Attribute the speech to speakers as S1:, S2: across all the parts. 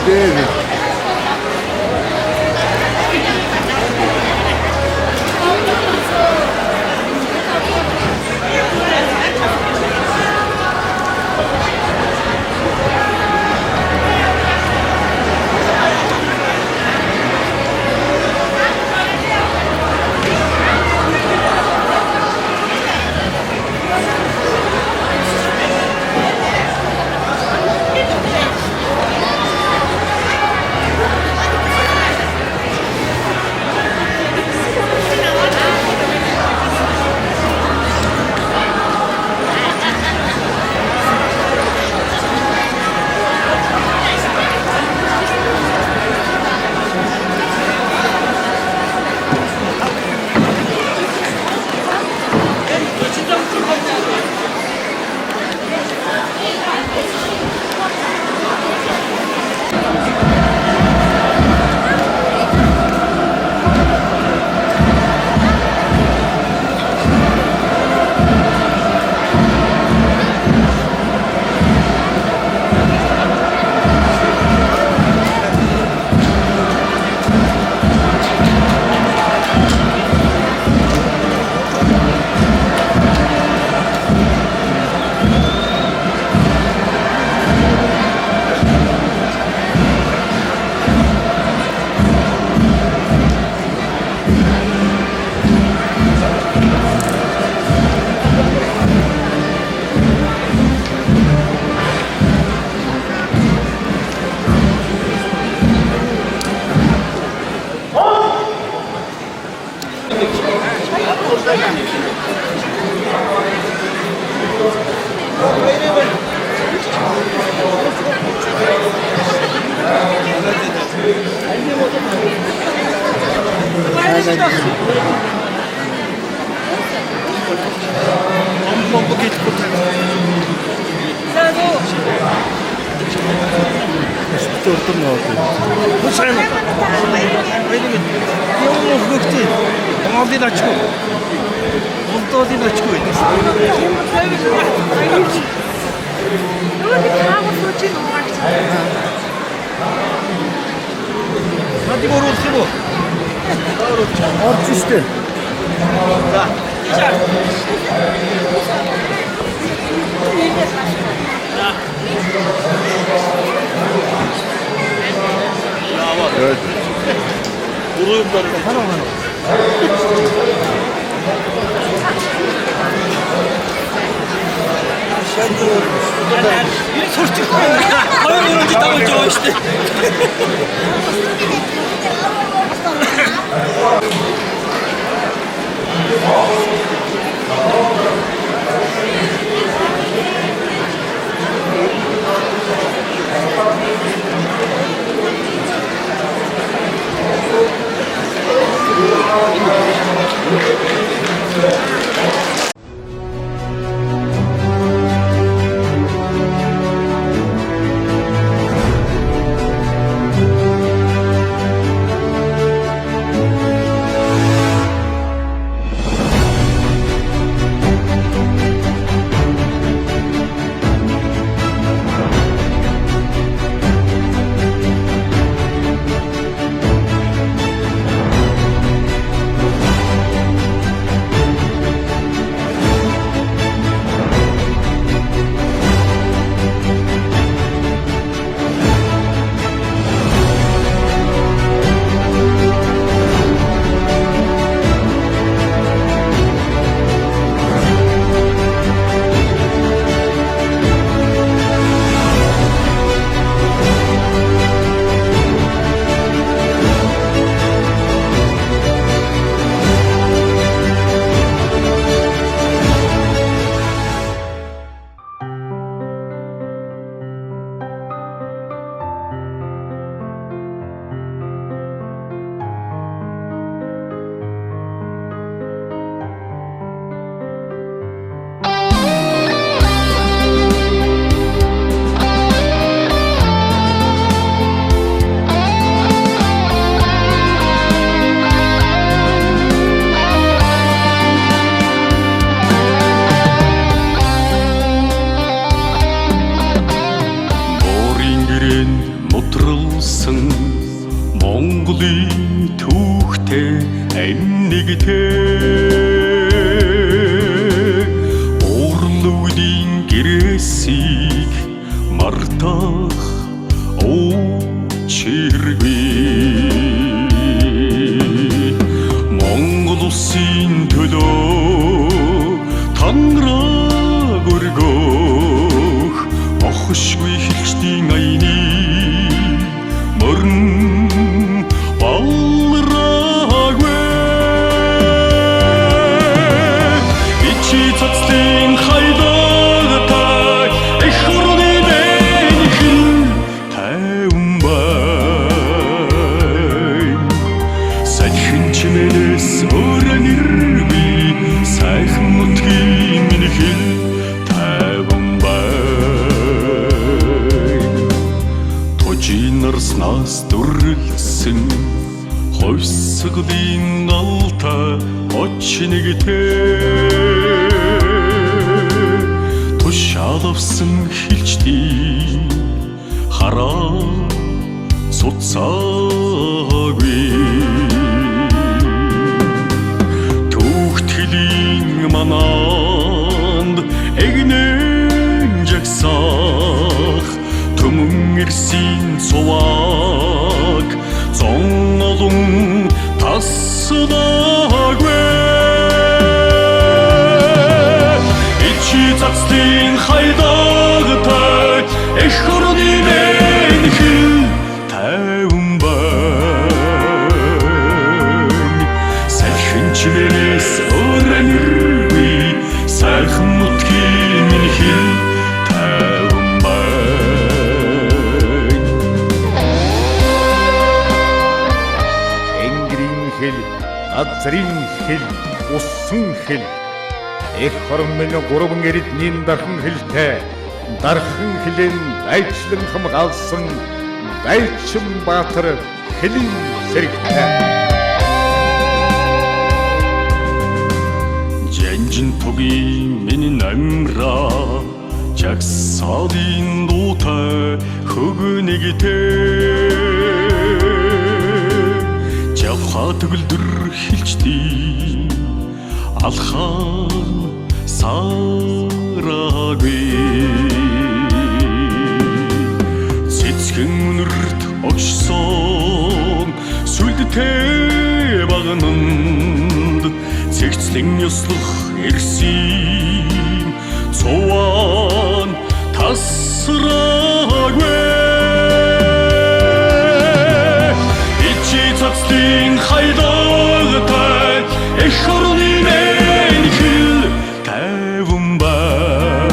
S1: Dele.
S2: Hadi vurulsun bu. Artiste.
S1: Evet.
S2: Vuruyum ben. 솔직히 화요일은 짓다고 좋아하시대.
S3: Монголын түүхтэй амьнэгтэй Уурлуудын гэрээсийг мартах учиргүй Монгол улсын төлөө танраг өргөх охшгүй хэлчдийн аяны морин балрагвэ ичи цацлын хайдагтай эх орны дэнхэн тайван бай сайхан чимээс өрөн иргүй сайхан нутгийн минь хэл тайван бай Нарснаас дүрлсэн хойсгодын алта очнэгтэй тушаалвсан хилчдийн хараа суцаагүй түүхтгэлийн мананд эгнэн жагсаах Түмэн ирсийн цуваг зон олон тассадагвэ Ичи цацлын хайдагтай эх орны дэнхэн тайван бай сайхан чимээс өрөн иргүй сайхан нутгийн минь хэл
S1: Газрын хэл, усан хэл эх орон минь гурван эрднийн дархан хэлтэй дархан хэлэн дайчлан хамгаалсан дайчин баатар хэлийн сэрэгтэй
S3: Жанжин тугийн минь амра жагсаадын дуутай хөгнэгтэй Хатгөлдөр хилчдийн алхан сараагүй цэцгэн өнөрт огшсон сүлдтэй багнанд цэгцлэн ёслох ирсэн цуван тасраагүй ичи цацлын хайдагтай эх орны нэнхил тайван бай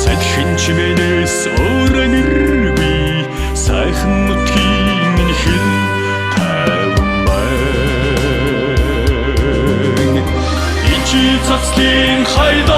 S3: садхин чимэнэс ораниргүй сайхан нутгийн нэнхил тайван бай ичи цацлын хайдагтай